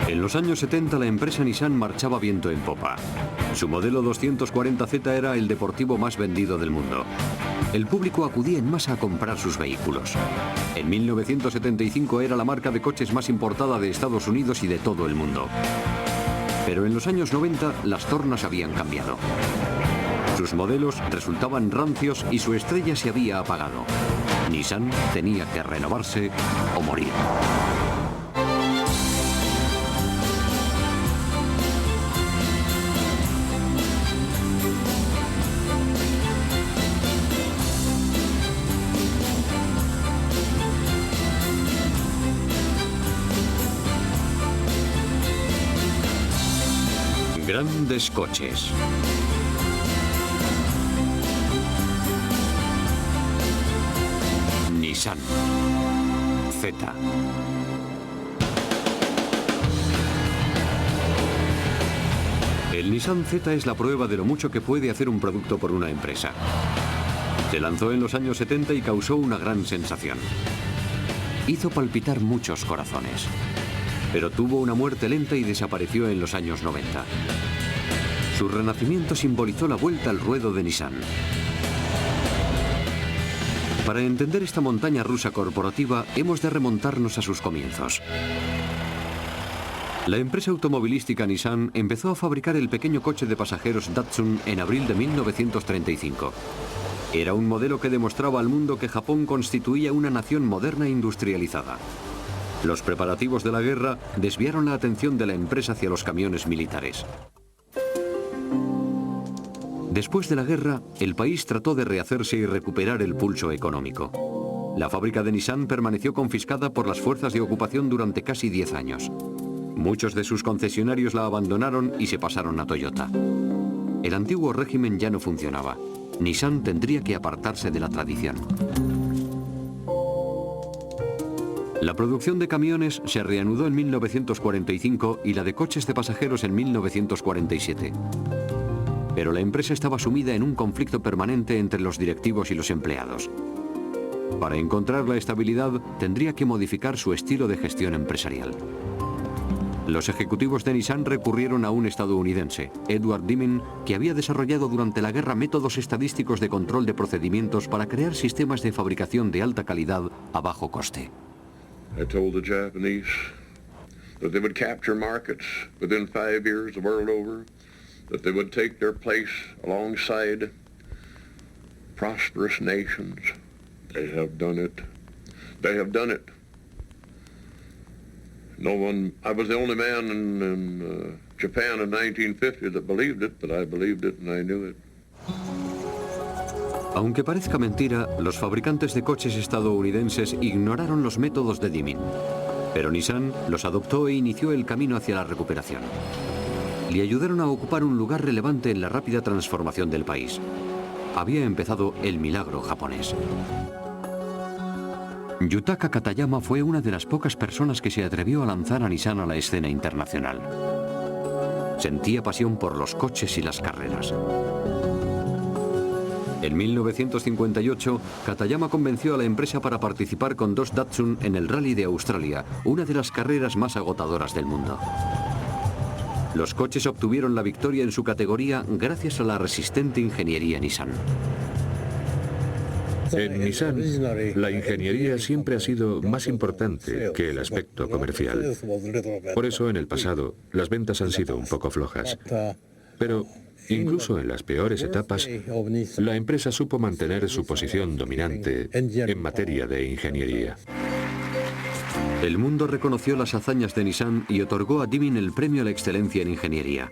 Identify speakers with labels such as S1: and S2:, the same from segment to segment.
S1: En los años 70 la empresa Nissan marchaba viento en popa. Su modelo 240Z era el deportivo más vendido del mundo. El público acudía en masa a comprar sus vehículos. En 1975 era la marca de coches más importada de Estados Unidos y de todo el mundo. Pero en los años 90 las tornas habían cambiado. Sus modelos resultaban rancios y su estrella se había apagado. Nissan tenía que renovarse o morir. Grandes coches. Nissan Z. El Nissan Z es la prueba de lo mucho que puede hacer un producto por una empresa. Se lanzó en los años 70 y causó una gran sensación. Hizo palpitar muchos corazones. Pero tuvo una muerte lenta y desapareció en los años 90. Su renacimiento simbolizó la vuelta al ruedo de Nissan. Para entender esta montaña rusa corporativa, hemos de remontarnos a sus comienzos. La empresa automovilística Nissan empezó a fabricar el pequeño coche de pasajeros Datsun en abril de 1935. Era un modelo que demostraba al mundo que Japón constituía una nación moderna e industrializada. Los preparativos de la guerra desviaron la atención de la empresa hacia los camiones militares. Después de la guerra, el país trató de rehacerse y recuperar el pulso económico. La fábrica de Nissan permaneció confiscada por las fuerzas de ocupación durante casi 10 años. Muchos de sus concesionarios la abandonaron y se pasaron a Toyota. El antiguo régimen ya no funcionaba. Nissan tendría que apartarse de la tradición. La producción de camiones se reanudó en 1945 y la de coches de pasajeros en 1947. Pero la empresa estaba sumida en un conflicto permanente entre los directivos y los empleados. Para encontrar la estabilidad, tendría que modificar su estilo de gestión empresarial. Los ejecutivos de Nissan recurrieron a un estadounidense, Edward Deming, que había desarrollado durante la guerra métodos estadísticos de control de procedimientos para crear sistemas de fabricación de alta calidad a bajo coste.
S2: I told the Japanese that they would capture markets within 5 years the world over, that they would take their place alongside prosperous nations. They have done it. They have done it. No one, I was the only man in Japan in 1950 that believed it, but I believed it and I knew it.
S1: Aunque parezca mentira, los fabricantes de coches estadounidenses ignoraron los métodos de Deming. Pero Nissan los adoptó e inició el camino hacia la recuperación. Le ayudaron a ocupar un lugar relevante en la rápida transformación del país. Había empezado el milagro japonés. Yutaka Katayama fue una de las pocas personas que se atrevió a lanzar a Nissan a la escena internacional. Sentía pasión por los coches y las carreras. En 1958, Katayama convenció a la empresa para participar con 2 Datsun en el Rally de Australia, una de las carreras más agotadoras del mundo. Los coches obtuvieron la victoria en su categoría gracias a la resistente ingeniería Nissan.
S3: En Nissan, la ingeniería siempre ha sido más importante que el aspecto comercial. Por eso, en el pasado, las ventas han sido un poco flojas. Pero incluso en las peores etapas, la empresa supo mantener su posición dominante en materia de ingeniería.
S1: El mundo reconoció las hazañas de Nissan y otorgó a Deming el premio a la excelencia en ingeniería.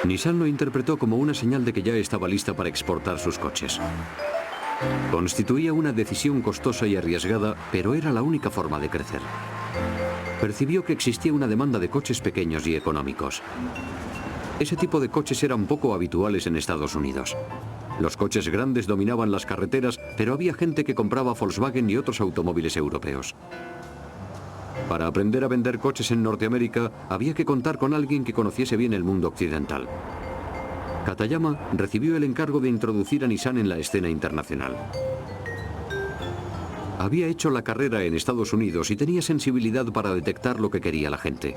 S1: Nissan lo interpretó como una señal de que ya estaba lista para exportar sus coches. Constituía una decisión costosa y arriesgada, pero era la única forma de crecer. Percibió que existía una demanda de coches pequeños y económicos. Ese tipo de coches eran poco habituales en Estados Unidos. Los coches grandes dominaban las carreteras, pero había gente que compraba Volkswagen y otros automóviles europeos. Para aprender a vender coches en Norteamérica, había que contar con alguien que conociese bien el mundo occidental. Katayama recibió el encargo de introducir a Nissan en la escena internacional. Había hecho la carrera en Estados Unidos y tenía sensibilidad para detectar lo que quería la gente.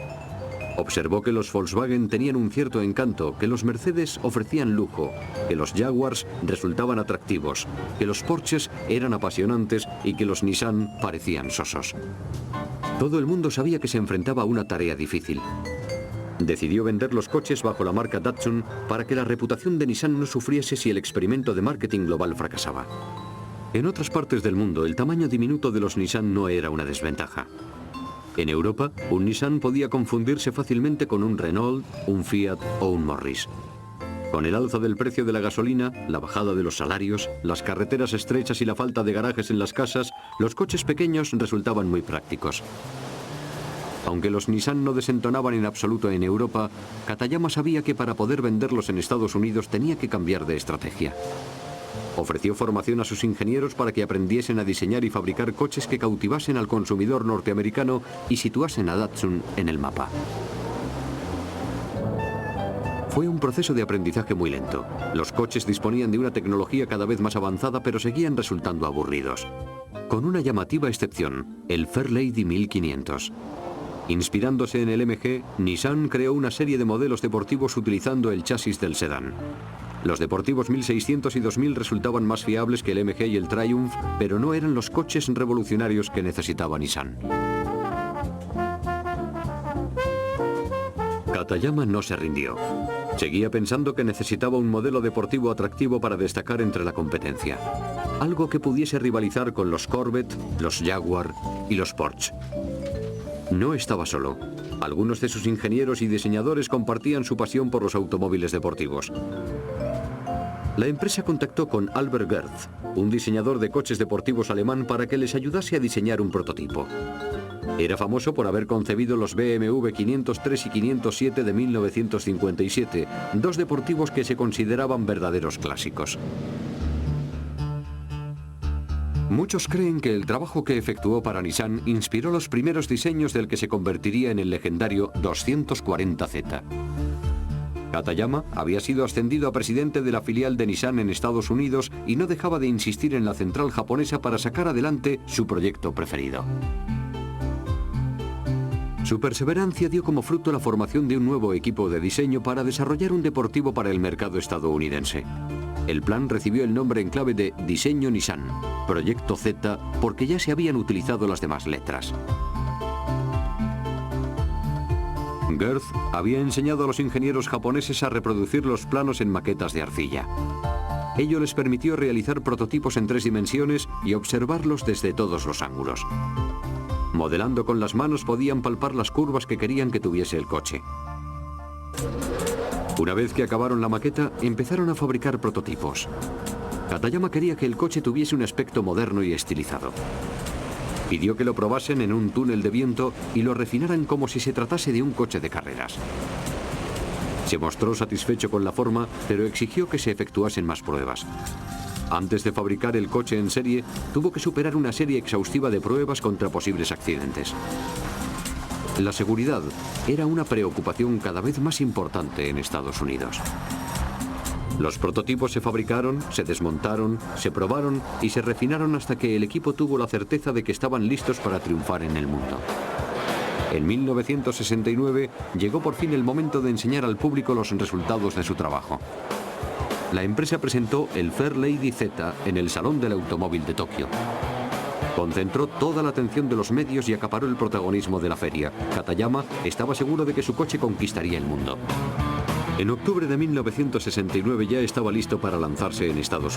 S1: Observó que los Volkswagen tenían un cierto encanto, que los Mercedes ofrecían lujo, que los Jaguars resultaban atractivos, que los Porsches eran apasionantes y que los Nissan parecían sosos. Todo el mundo sabía que se enfrentaba a una tarea difícil. Decidió vender los coches bajo la marca Datsun para que la reputación de Nissan no sufriese si el experimento de marketing global fracasaba. En otras partes del mundo, el tamaño diminuto de los Nissan no era una desventaja. En Europa, un Nissan podía confundirse fácilmente con un Renault, un Fiat o un Morris. Con el alza del precio de la gasolina, la bajada de los salarios, las carreteras estrechas y la falta de garajes en las casas, los coches pequeños resultaban muy prácticos. Aunque los Nissan no desentonaban en absoluto en Europa, Katayama sabía que para poder venderlos en Estados Unidos tenía que cambiar de estrategia. Ofreció formación a sus ingenieros para que aprendiesen a diseñar y fabricar coches que cautivasen al consumidor norteamericano y situasen a Datsun en el mapa. Fue un proceso de aprendizaje muy lento. Los coches disponían de una tecnología cada vez más avanzada, pero seguían resultando aburridos. Con una llamativa excepción, el Fairlady 1500. Inspirándose en el MG, Nissan creó una serie de modelos deportivos utilizando el chasis del sedán. Los deportivos 1600 y 2000 resultaban más fiables que el MG y el Triumph, pero no eran los coches revolucionarios que necesitaba Nissan. Katayama no se rindió. Seguía pensando que necesitaba un modelo deportivo atractivo para destacar entre la competencia. Algo que pudiese rivalizar con los Corvette, los Jaguar y los Porsche. No estaba solo. Algunos de sus ingenieros y diseñadores compartían su pasión por los automóviles deportivos. La empresa contactó con Albert Gerth, un diseñador de coches deportivos alemán, para que les ayudase a diseñar un prototipo. Era famoso por haber concebido los BMW 503 y 507 de 1957, dos deportivos que se consideraban verdaderos clásicos. Muchos creen que el trabajo que efectuó para Nissan inspiró los primeros diseños del que se convertiría en el legendario 240Z. Katayama había sido ascendido a presidente de la filial de Nissan en Estados Unidos y no dejaba de insistir en la central japonesa para sacar adelante su proyecto preferido. Su perseverancia dio como fruto la formación de un nuevo equipo de diseño para desarrollar un deportivo para el mercado estadounidense. El plan recibió el nombre en clave de Diseño Nissan, Proyecto Z, porque ya se habían utilizado las demás letras. Gerth había enseñado a los ingenieros japoneses a reproducir los planos en maquetas de arcilla. Ello les permitió realizar prototipos en 3 dimensiones y observarlos desde todos los ángulos. Modelando con las manos podían palpar las curvas que querían que tuviese el coche. Una vez que acabaron la maqueta, empezaron a fabricar prototipos. Katayama quería que el coche tuviese un aspecto moderno y estilizado. Pidió que lo probasen en un túnel de viento y lo refinaran como si se tratase de un coche de carreras. Se mostró satisfecho con la forma, pero exigió que se efectuasen más pruebas. Antes de fabricar el coche en serie, tuvo que superar una serie exhaustiva de pruebas contra posibles accidentes. La seguridad era una preocupación cada vez más importante en Estados Unidos. Los prototipos se fabricaron, se desmontaron, se probaron y se refinaron hasta que el equipo tuvo la certeza de que estaban listos para triunfar en el mundo. En 1969 llegó por fin el momento de enseñar al público los resultados de su trabajo. La empresa presentó el Fairlady Z en el Salón del Automóvil de Tokio. Concentró toda la atención de los medios y acaparó el protagonismo de la feria. Katayama estaba seguro de que su coche conquistaría el mundo. En octubre de 1969 ya estaba listo para lanzarse en Estados Unidos.